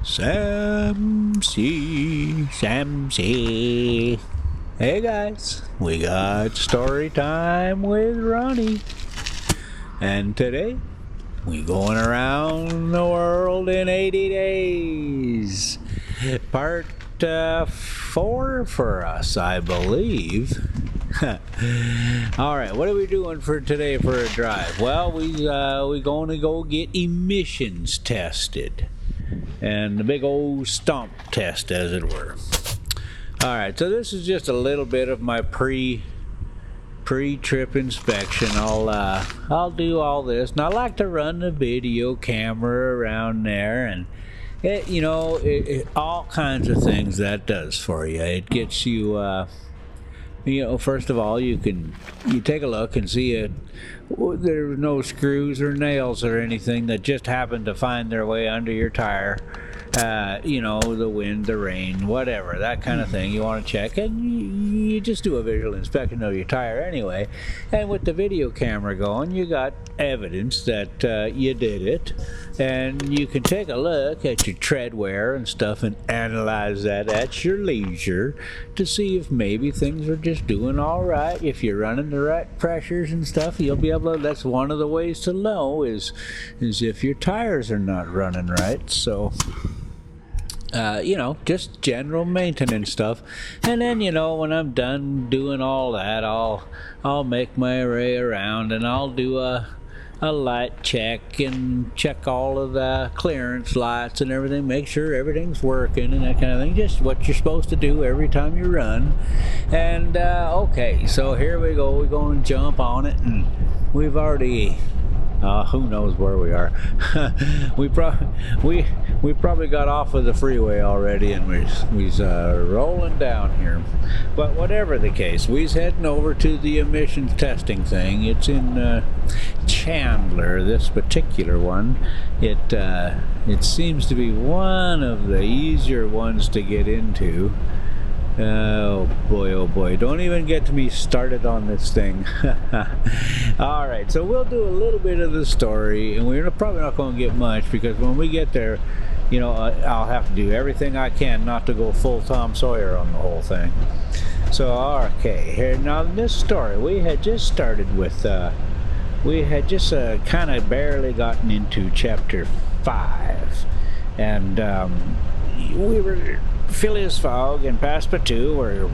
Sam C. Hey guys, we got story time with Ronnie. And today, we going around the world in 80 days. Part 4 for us, I believe. All right, what are we doing for today for a drive? Well, we going to go get emissions tested. And the big old Stomp test, as it were. All right, so this is just a little bit of my pre-trip inspection. I'll do all this, and I like to run the video camera around there, and it all kinds of things that does for you. It gets you. First of all, you take a look and see there's no screws or nails or anything that just happen to find their way under your tire. The wind, the rain, whatever, that kind of thing you want to check, and you just do a visual inspection of your tire anyway. And with the video camera going, you got evidence that you did it, and you can take a look at your tread wear and stuff and analyze that at your leisure to see if maybe things are just doing all right. If you're running the right pressures and stuff, you'll be able to. That's one of the ways to know is if your tires are not running right. So just general maintenance stuff. And then, when I'm done doing all that, I'll make my way around and I'll do a light check and check all of the clearance lights and everything, make sure everything's working and that kind of thing. Just what you're supposed to do every time you run. And okay, so here we go. We're going to jump on it, and we've already who knows where we are. we probably got off of the freeway already, and we's rolling down here. But whatever the case, we's heading over to the emissions testing thing. It's in Chandler, this particular one. It seems to be one of the easier ones to get into. Oh boy, don't even get me started on this thing. Alright, so we'll do a little bit of the story, and we're probably not going to get much, because when we get there, I'll have to do everything I can not to go full Tom Sawyer on the whole thing. So, okay, here, now in this story, we had just started with, we had just kind of barely gotten into chapter 5, and we were... Phileas Fogg and Passepartout were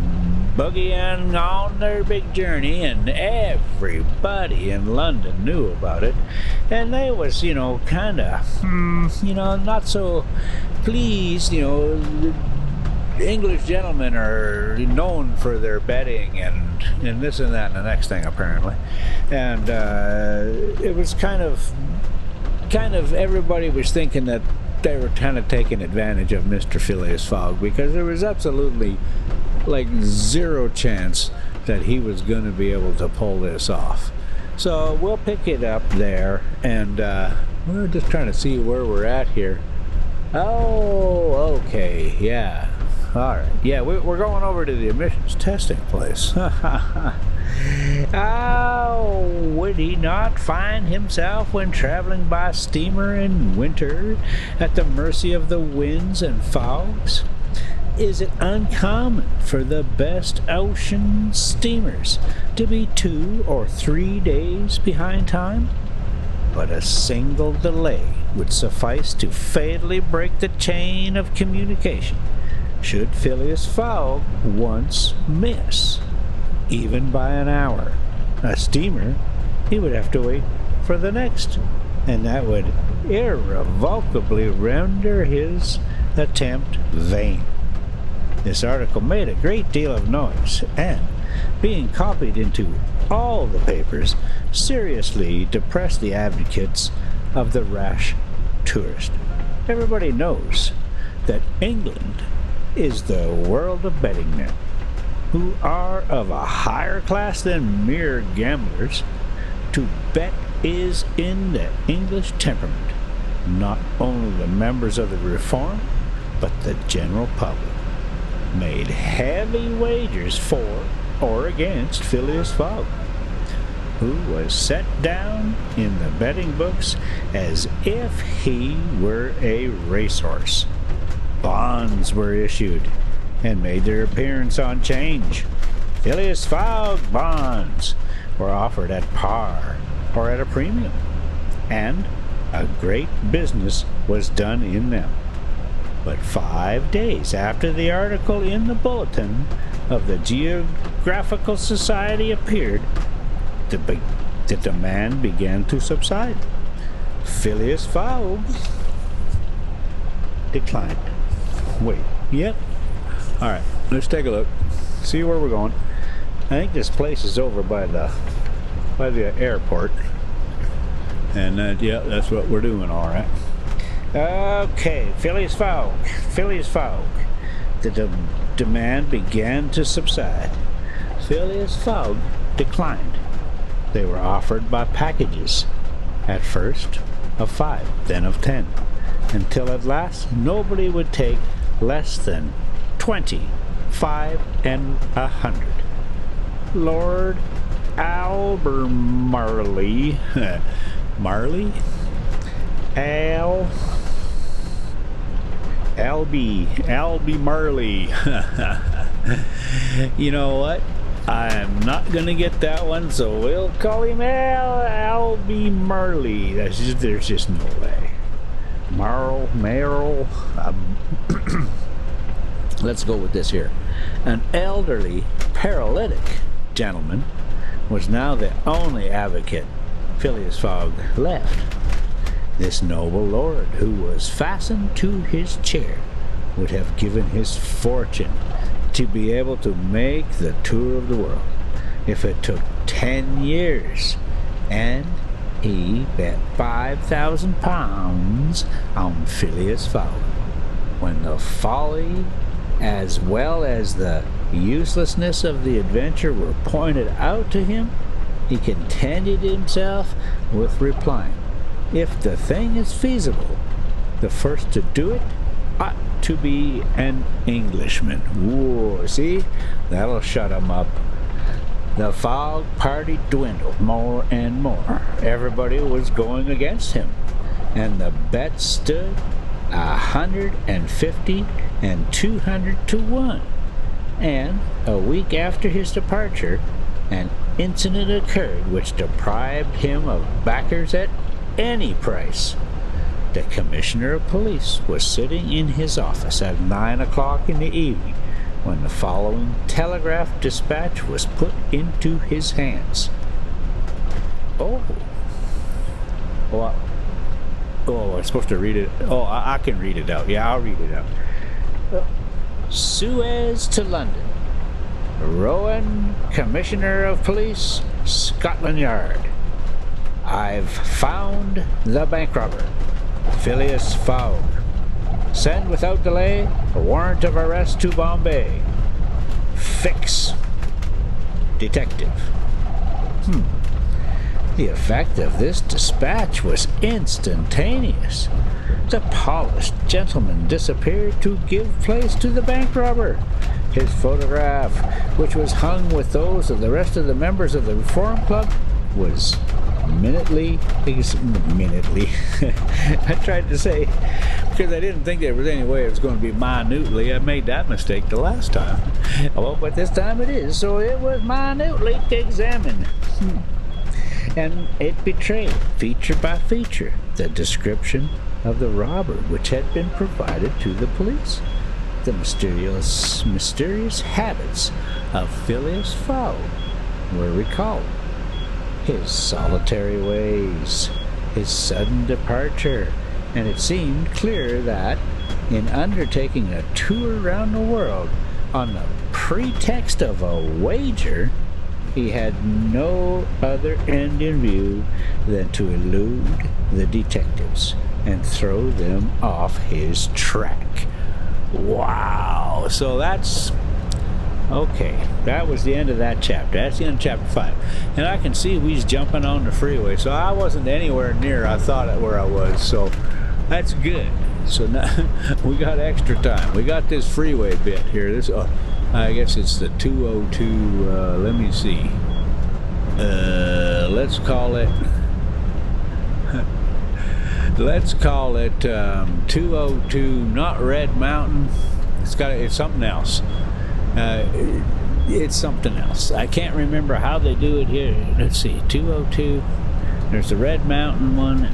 boogieing on their big journey, and everybody in London knew about it, and they was, kind of, not so pleased. The English gentlemen are known for their betting and this and that and the next thing, apparently, and it was kind of everybody was thinking that they were kind of taking advantage of Mr. Phileas Fogg, because there was absolutely like zero chance that he was going to be able to pull this off. So we'll pick it up there, and we're just trying to see where we're at here. Oh, okay, yeah. All right, yeah, we're going over to the emissions testing place. Oh, would he not find himself, when traveling by steamer in winter, at the mercy of the winds and fogs? Is it uncommon for the best ocean steamers to be 2 or 3 days behind time? But a single delay would suffice to fatally break the chain of communication, should Phileas Fogg once miss, even by an hour. A steamer, he would have to wait for the next, and that would irrevocably render his attempt vain. This article made a great deal of noise, and, being copied into all the papers, seriously depressed the advocates of the rash tourist. Everybody knows that England is the world of betting men, who are of a higher class than mere gamblers. To bet is in the English temperament. Not only the members of the Reform, but the general public made heavy wagers for or against Phileas Fogg, who was set down in the betting books as if he were a racehorse. bonds were issued and made their appearance on change. Phileas Fogg bonds were offered at par or at a premium, and a great business was done in them. But 5 days after the article in the Bulletin of the Geographical Society appeared, the demand began to subside. Phileas Fogg declined. Wait, yep. Alright, let's take a look. See where we're going. I think this place is over by the airport. And yeah, that's what we're doing, alright. Okay, Phileas Fogg. The demand began to subside. Phileas Fogg declined. They were offered by packages, at first of 5, then of 10, until at last nobody would take less than 20, 5, and 100. Lord Albemarle, Marley? Albie Marley. You know what? I'm not gonna get that one, so we'll call him Albie Marley. There's just no way. Merrill. Let's go with this here. An elderly paralytic gentleman was now the only advocate Phileas Fogg left. This noble lord, who was fastened to his chair, would have given his fortune to be able to make the tour of the world if it took 10 years, and he bet £5,000 on Phileas Fogg. When the folly as well as the uselessness of the adventure were pointed out to him, he contented himself with replying, "If the thing is feasible, the first to do it ought to be an Englishman." Whoa, see? That'll shut him up. The Fogg party dwindled more and more. Everybody was going against him, and the bets stood 150 and 200 to 1. And a week after his departure, an incident occurred which deprived him of backers at any price. The Commissioner of Police was sitting in his office at 9 o'clock in the evening when the following telegraph dispatch was put into his hands. I'm supposed to read it. I can read it out. Yeah, I'll read it out. Suez to London. Rowan, Commissioner of Police, Scotland Yard. I've found the bank robber, Phileas Fogg. Send without delay a warrant of arrest to Bombay. Fix. Detective. The effect of this dispatch was instantaneous. The polished gentleman disappeared to give place to the bank robber. His photograph, which was hung with those of the rest of the members of the Reform Club, was minutely I tried to say, because I didn't think there was any way it was going to be minutely. I made that mistake the last time. Well, but this time it is, so it was minutely examined. And it betrayed, feature by feature, the description of the robber which had been provided to the police. The mysterious habits of Phileas Fogg were recalled. His solitary ways, his sudden departure, and it seemed clear that, in undertaking a tour around the world on the pretext of a wager, he had no other end in view than to elude the detectives and throw them off his track. Wow! So that's... okay, that was the end of that chapter. That's the end of chapter 5. And I can see we's jumping on the freeway, so I wasn't anywhere near I thought where I was, so that's good. So now we got extra time. We got this freeway bit here. This I guess it's the 202, let me see. Let's call it let's call it 202, not Red Mountain. It's something else. It's something else. I can't remember how they do it here. Let's see, 202. There's the Red Mountain one,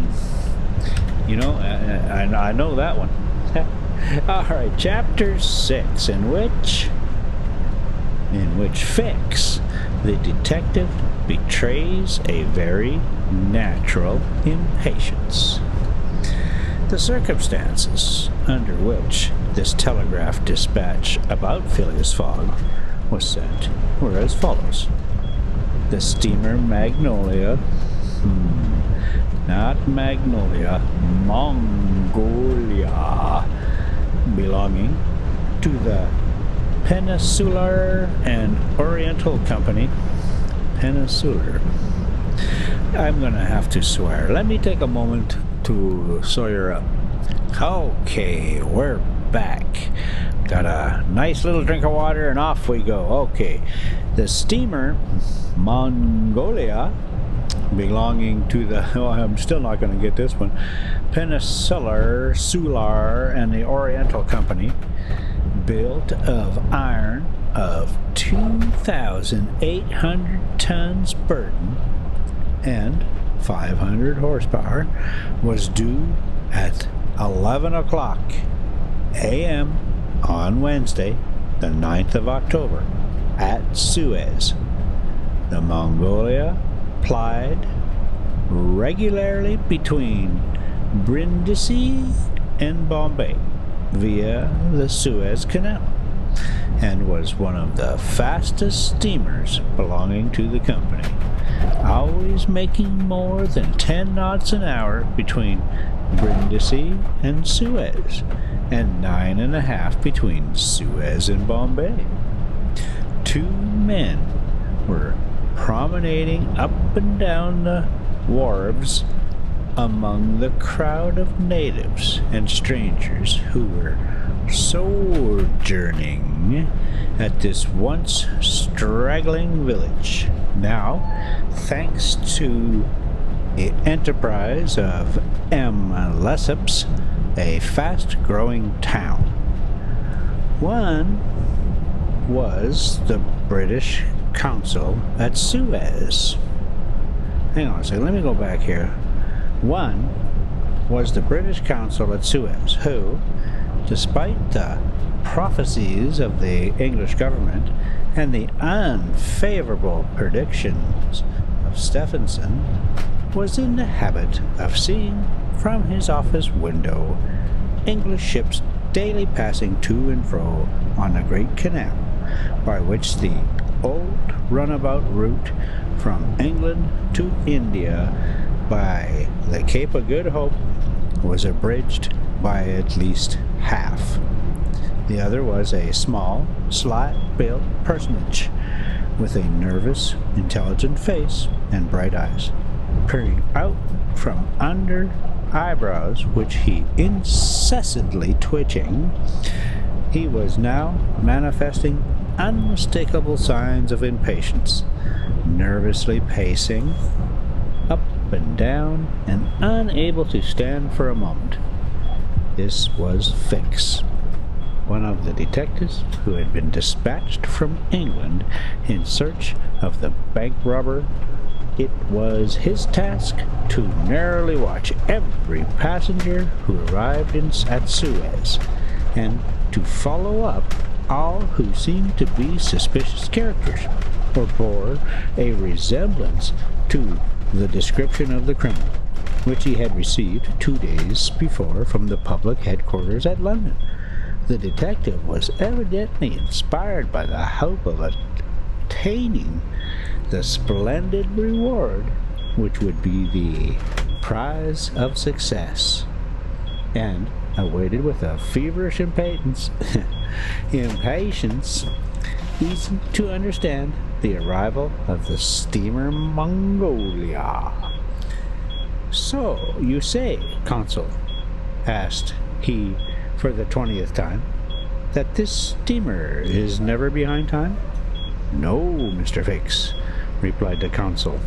and I know that one. All right, chapter 6, in which Fix, the detective, betrays a very natural impatience. The circumstances under which this telegraph dispatch about Phileas Fogg was sent were as follows. The steamer Magnolia, not Magnolia, Mongolia, belonging to the Peninsular and Oriental Company. Peninsular. I'm gonna have to swear. Let me take a moment to sawyer up. Okay, we're back. Got a nice little drink of water and off we go. Okay, the steamer Mongolia, belonging to the, I'm still not going to get this one, Peninsular, Sular, and the Oriental Company, built of iron of 2,800 tons burden and 500 horsepower, was due at 11 o'clock a.m. on Wednesday, the 9th of October, at Suez. The Mongolia plied regularly between Brindisi and Bombay via the Suez Canal, and was one of the fastest steamers belonging to the company, always making more than 10 knots an hour between Brindisi and Suez, and 9.5 between Suez and Bombay. 2 men were promenading up and down the wharves among the crowd of natives and strangers who were sojourning at this once straggling village, now, thanks to the enterprise of M. Lesseps, a fast-growing town. One was the British consul at Suez. Hang on a second, let me go back here. One was the British consul at Suez, who, despite the prophecies of the English government and the unfavorable predictions of Stephenson, was in the habit of seeing from his office window English ships daily passing to and fro on the Great Canal, by which the old runabout route from England to India by the Cape of Good Hope was abridged by at least half. The other was a small, slight-built personage with a nervous, intelligent face and bright eyes, peering out from under eyebrows which he incessantly twitching. He was now manifesting unmistakable signs of impatience, nervously pacing up and down and unable to stand for a moment. This was Fix, one of the detectives who had been dispatched from England in search of the bank robber. It was his task to narrowly watch every passenger who arrived at Suez, and to follow up all who seemed to be suspicious characters, or bore a resemblance to the description of the criminal, which he had received 2 days before from the public headquarters at London. The detective was evidently inspired by the hope of attaining the splendid reward which would be the prize of success, and awaited with a feverish impatience easy to understand the arrival of the steamer Mongolia. "So, you say, Consul," asked he for the 20th time, "that this steamer is never behind time?" "No, Mr. Fix," replied the consul.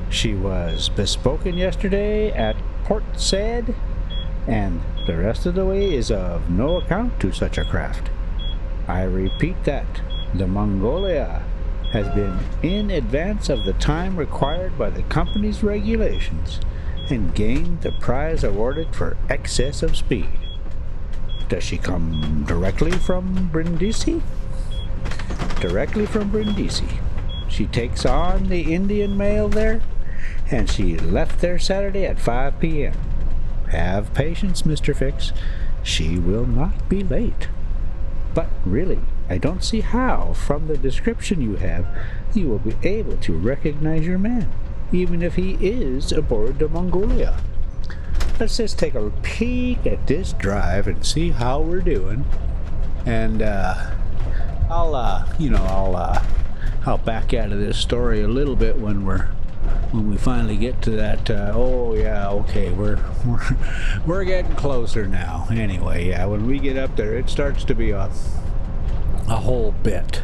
"She was bespoken yesterday at port said, and the rest of the way is of no account to such a craft. I repeat that the Mongolia has been in advance of the time required by the company's regulations and gained the prize awarded for excess of speed. Does she come directly from Brindisi? Directly from Brindisi. She takes on the Indian mail there, and she left there Saturday at 5 p.m. Have patience, Mr. Fix. She will not be late. But really, I don't see how, from the description you have, you will be able to recognize your man, even if he is aboard the Mongolia. Let's just take a peek at this drive and see how we're doing. And I'll back out of this story a little bit when we finally get to that. Oh yeah, okay, we're getting closer now. Anyway, yeah, when we get up there, it starts to be a whole bit.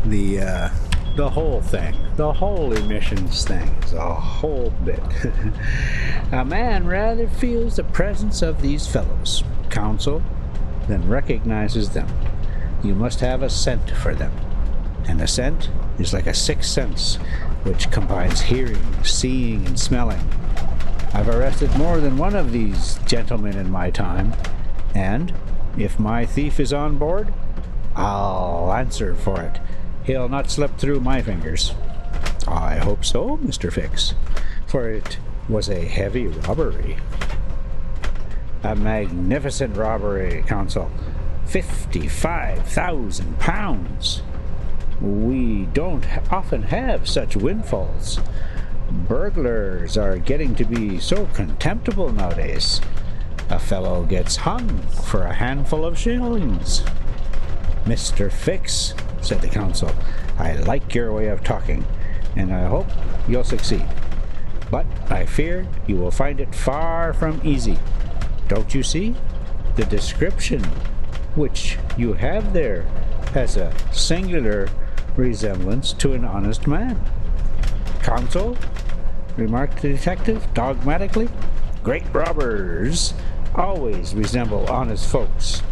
The whole thing, the whole emissions thing is a whole bit. A man rather feels the presence of these fellows, counsel, than recognizes them. You must have a scent for them, and a scent is like a sixth sense, which combines hearing, seeing, and smelling. I've arrested more than one of these gentlemen in my time, and if my thief is on board, I'll answer for it. He'll not slip through my fingers. I hope so, Mr. Fix, for it was a heavy robbery. A magnificent robbery, Counsel. 55,000 pounds. We don't often have such windfalls. Burglars are getting to be so contemptible nowadays. A fellow gets hung for a handful of shillings. Mr. Fix, said the counsel, I like your way of talking, and I hope you'll succeed. But I fear you will find it far from easy. Don't you see? The description which you have there has a singular resemblance to an honest man. Counsel, remarked the detective dogmatically, great robbers always resemble honest folks.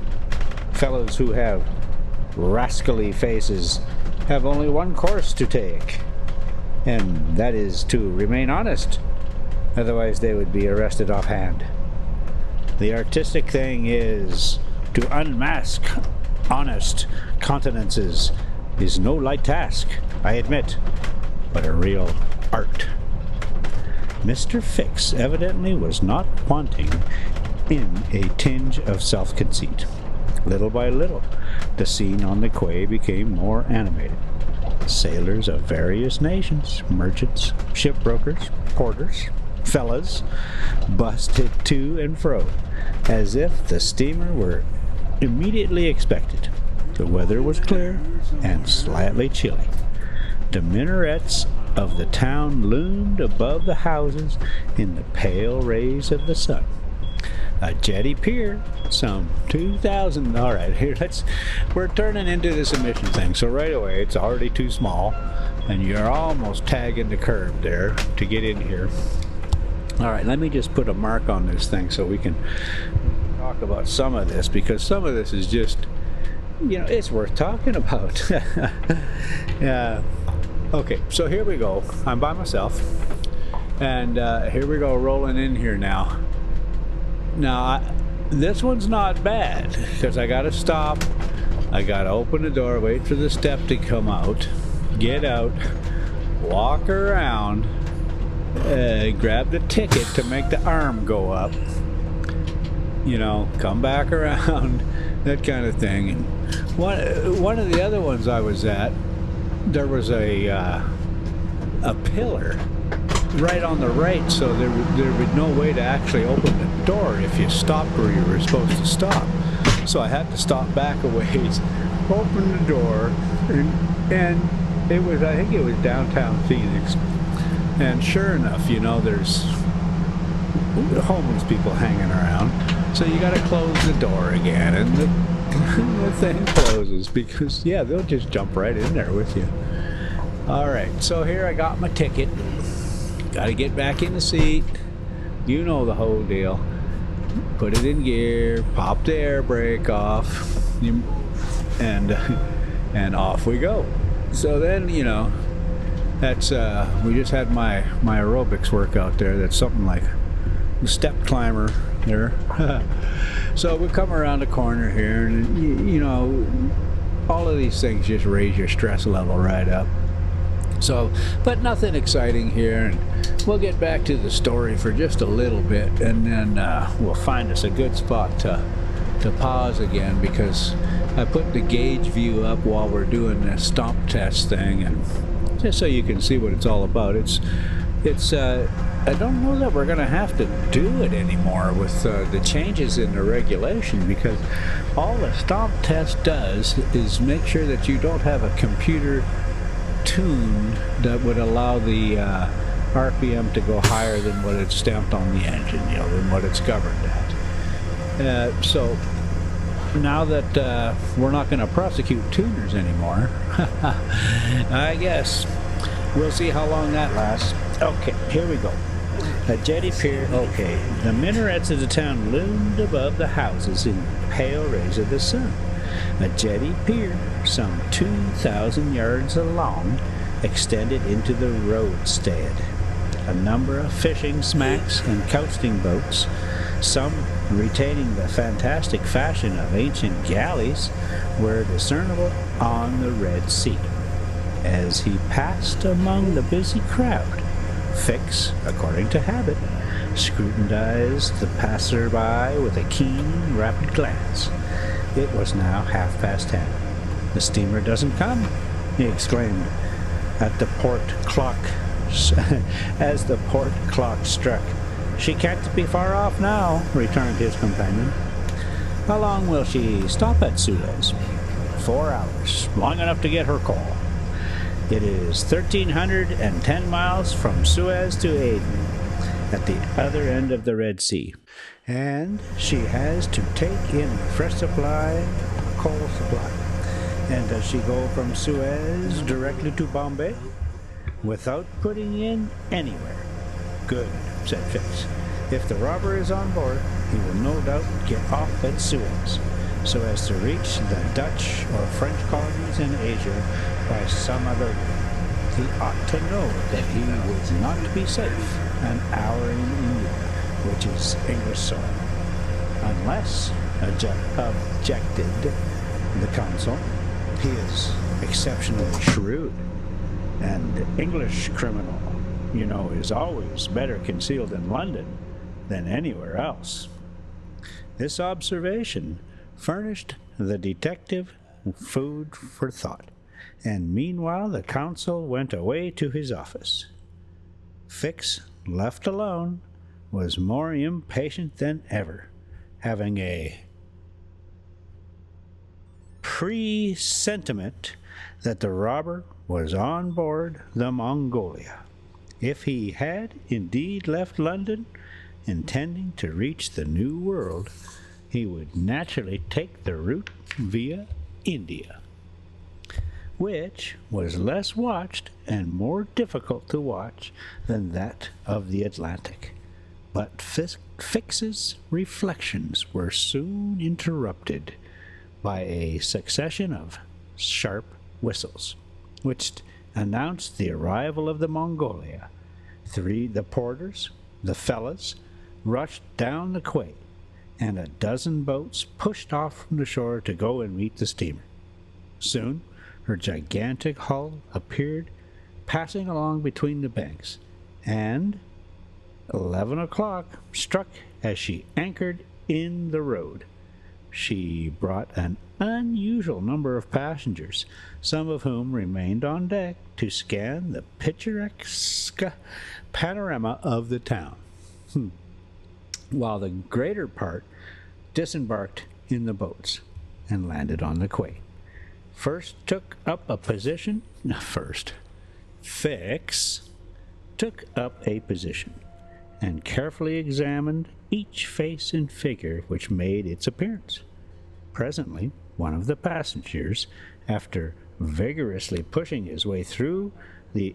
Fellows who have rascally faces have only one course to take, and that is to remain honest. Otherwise they would be arrested offhand. The artistic thing is to unmask honest countenances is no light task, I admit, but a real art. Mr. Fix evidently was not wanting in a tinge of self-conceit. Little by little, the scene on the quay became more animated. Sailors of various nations, merchants, shipbrokers, porters, fellas, busted to and fro, as if the steamer were immediately expected. The weather was clear and slightly chilly. The minarets of the town loomed above the houses in the pale rays of the sun. A jetty pier, some 2,000. All right, here we're turning into this emission thing. So right away, it's already too small, and you're almost tagging the curb there to get in here. All right, let me just put a mark on this thing so we can talk about some of this, because some of this is just, it's worth talking about. Okay, so here we go. I'm by myself, and here we go, rolling in here now. Now, this one's not bad, because I gotta stop, I gotta open the door, wait for the step to come out, get out, walk around, grab the ticket to make the arm go up, come back around, that kind of thing. And one of the other ones I was at, there was a pillar right on the right, so there was no way to actually open the door if you stopped where you were supposed to stop. So I had to stop back a ways, open the door, and it was, I think it was downtown Phoenix. And sure enough, there's homeless people hanging around. So you got to close the door again, and the thing closes because, yeah, they'll just jump right in there with you. All right, so here I got my ticket. Got to get back in the seat. You know the whole deal. Put it in gear, pop the air brake off, and and off we go. So then, that's we just had my aerobics workout there. That's something like a step climber there. So we come around the corner here, and all of these things just raise your stress level right up. So, but nothing exciting here, and we'll get back to the story for just a little bit, and then we'll find us a good spot to pause again, because I put the gauge view up while we're doing this stomp test thing, and just so you can see what it's all about. It's I don't know that we're going to have to do it anymore with the changes in the regulation, because all the stomp test does is make sure that you don't have a computer tune that would allow the RPM to go higher than what it's stamped on the engine, than what it's governed at. So now that we're not going to prosecute tuners anymore, I guess we'll see how long that lasts. Okay, here we go. A jetty pier. Okay, the minarets of the town loomed above the houses in pale rays of the sun. A jetty pier, some 2,000 yards long, extended into the roadstead. A number of fishing smacks and coasting boats, some retaining the fantastic fashion of ancient galleys, were discernible on the Red Sea. As he passed among the busy crowd, Fix, according to habit, scrutinized the passer-by with a keen, rapid glance. It was now 10:30. "The steamer doesn't come," he exclaimed at the port clock as the port clock struck. "She can't be far off now," returned his companion. "How long will she stop at Suez?" 4 hours, long enough to get her coal. It is 1,310 miles from Suez to Aden, at the other end of the Red Sea, and she has to take in a fresh coal supply. And does she go from Suez directly to Bombay, without putting in anywhere? "Good," said Fix. "If the robber is on board, he will no doubt get off at Suez, so as to reach the Dutch or French colonies in Asia by some other way. He ought to know that he would not be safe an hour in India, which is English soil, unless," objected the consul, "he is exceptionally shrewd. And English criminal, is always better concealed in London than anywhere else." This observation furnished the detective food for thought, and meanwhile the consul went away to his office. Fix, left alone, was more impatient than ever, having a presentiment that the robber was on board the Mongolia. If he had indeed left London, intending to reach the New World, he would naturally take the route via India, which was less watched and more difficult to watch than that of the Atlantic. But Fix's reflections were soon interrupted by a succession of sharp whistles, which announced the arrival of the Mongolia. The porters, the fellas, rushed down the quay, and a dozen boats pushed off from the shore to go and meet the steamer. Soon her gigantic hull appeared, passing along between the banks, and 11 o'clock struck as she anchored in the road. She brought an unusual number of passengers, some of whom remained on deck to scan the picturesque panorama of the town, while the greater part disembarked in the boats and landed on the quay. Fix took up a position, and carefully examined each face and figure which made its appearance. Presently, one of the passengers, after vigorously pushing his way through the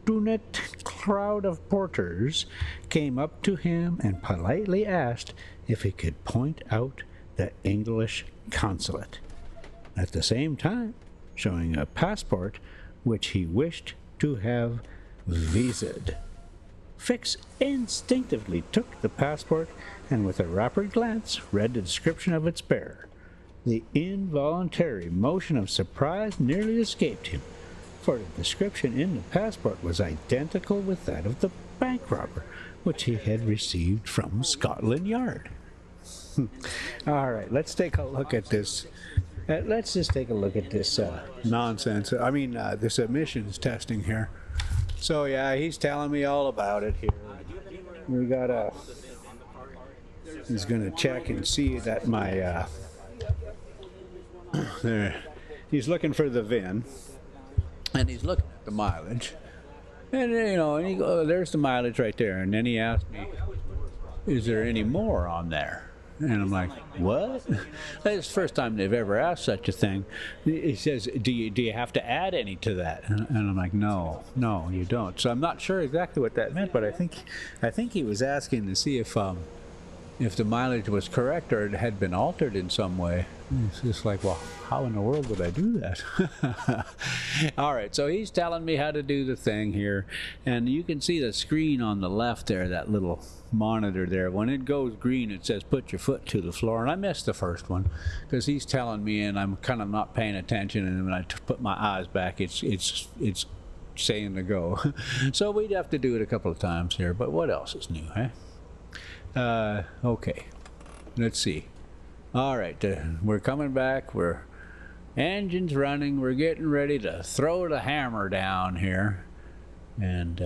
fortunate crowd of porters came up to him and politely asked if he could point out the English consulate, at the same time showing a passport which he wished to have visaed. Fix instinctively took the passport and with a rapid glance read the description of its bearer. The involuntary motion of surprise nearly escaped him, for the description in the passport was identical with that of the bank robber, which he had received from Scotland Yard. All right, let's take a look at this. Let's just take a look at this nonsense. I mean, this emissions testing here. So yeah, he's telling me all about it here. We got he's gonna check and see that my there. He's looking for the VIN, and he's looking at the mileage, and you know, and there's the mileage right there. And then he asked me, "Is there any more on there?" And I'm like, what? That's the first time they've ever asked such a thing. He says, do you have to add any to that? And I'm like, no, you don't. So I'm not sure exactly what that meant, but I think he was asking to see if the mileage was correct or it had been altered in some way. It's just like, well, how in the world would I do that? All right, so he's telling me how to do the thing here, and you can see the screen on the left there, that little monitor there. When it goes green, it says put your foot to the floor, and I missed the first one because he's telling me and I'm kind of not paying attention, and when I put my eyes back, it's saying to go. So we'd have to do it a couple of times here, but what else is new, huh? Okay, let's see. All right, we're coming back. We're engines running. We're getting ready to throw the hammer down here, and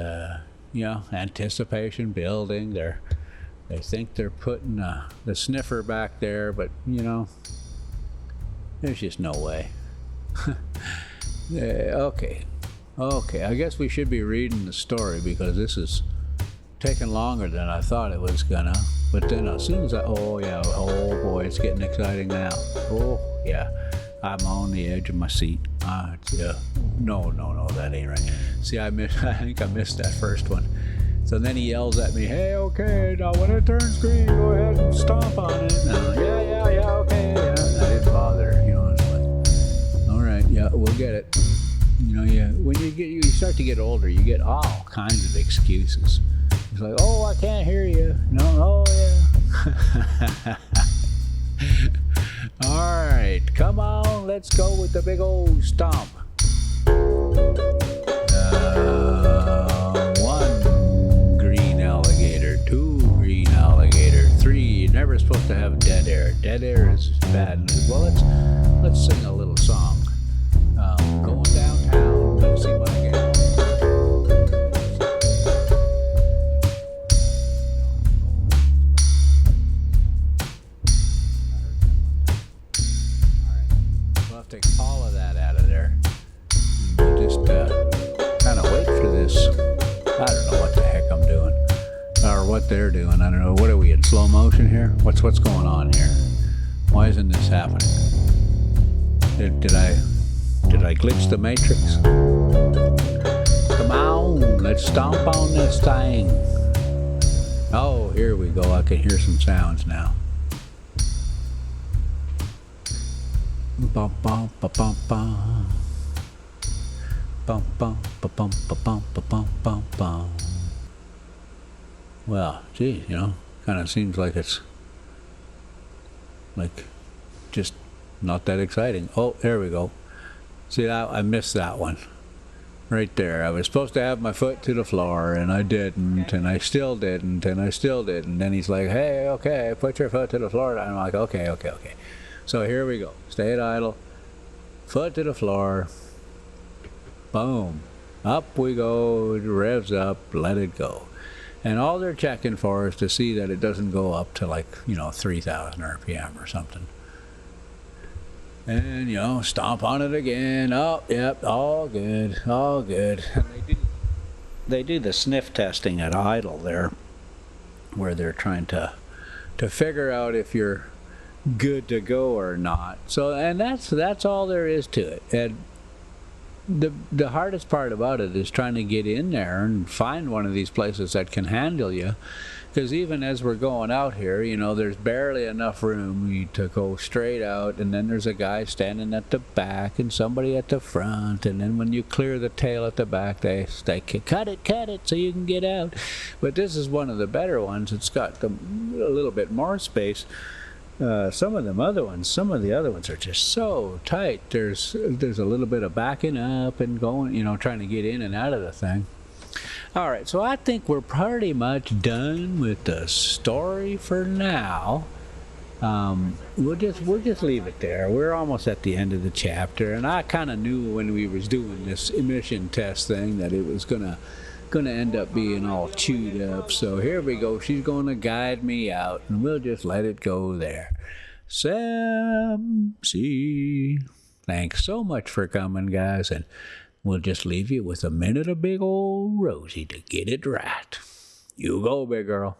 you know, anticipation building. They think they're putting the sniffer back there, but you know, there's just no way. Okay. I guess we should be reading the story because this is taking longer than I thought it was gonna. But then as soon as oh boy, it's getting exciting now. Oh yeah, I'm on the edge of my seat. Yeah. No, that ain't right. See, I think I missed that first one. So then he yells at me, hey, okay, now when it turns green, go ahead and stomp on it. Yeah, okay. Yeah. I didn't bother, you know. It's like, all right, yeah, we'll get it. You know, yeah. When you start to get older, you get all kinds of excuses. It's like, oh, I can't hear you. No, oh yeah. All right, come on, let's go with the big old stomp. 1 green alligator, 2 green alligator, 3. You're never supposed to have dead air. Dead air is bad news. Well, let's sing a little song. Going downtown, let's see what I get. Take all of that out of there. And just kind of wait for this. I don't know what the heck I'm doing, or what they're doing. I don't know. What are we in slow motion here? What's going on here? Why isn't this happening? Did I glitch the matrix? Come on, let's stomp on this thing. Oh, here we go. I can hear some sounds now. Bum bum ba bum bum bum bum ba bum ba bum ba bum bum bum. Well, gee, you know, kind of seems like it's like just not that exciting. Oh, there we go. See that? I missed that one right there. I was supposed to have my foot to the floor, and I didn't, and I still didn't, and I still didn't. Then he's like, "Hey, okay, put your foot to the floor." And I'm like, "Okay." So here we go. Stay at idle. Foot to the floor. Boom. Up we go. It revs up. Let it go. And all they're checking for is to see that it doesn't go up to 3,000 RPM or something. And, stomp on it again. Oh, yep. All good. And they do the sniff testing at idle there, where they're trying to figure out if you're good to go or not. So, and that's all there is to it. And the hardest part about it is trying to get in there and find one of these places that can handle you. Because even as we're going out here, you know, there's barely enough room to go straight out, and then there's a guy standing at the back and somebody at the front, and then when you clear the tail at the back, they cut it so you can get out. But this is one of the better ones. It's got a little bit more space. Some of the other ones are just so tight. There's a little bit of backing up and going, you know, trying to get in and out of the thing. All right, so I think we're pretty much done with the story for now. We'll just leave it there. We're almost at the end of the chapter, and I kind of knew when we was doing this emission test thing that it was gonna end up being all chewed up. So here we go. She's gonna guide me out, and we'll just let it go there. Sam, see. Thanks so much for coming, guys, and we'll just leave you with a minute of big old Rosie to get it right. You go, big girl.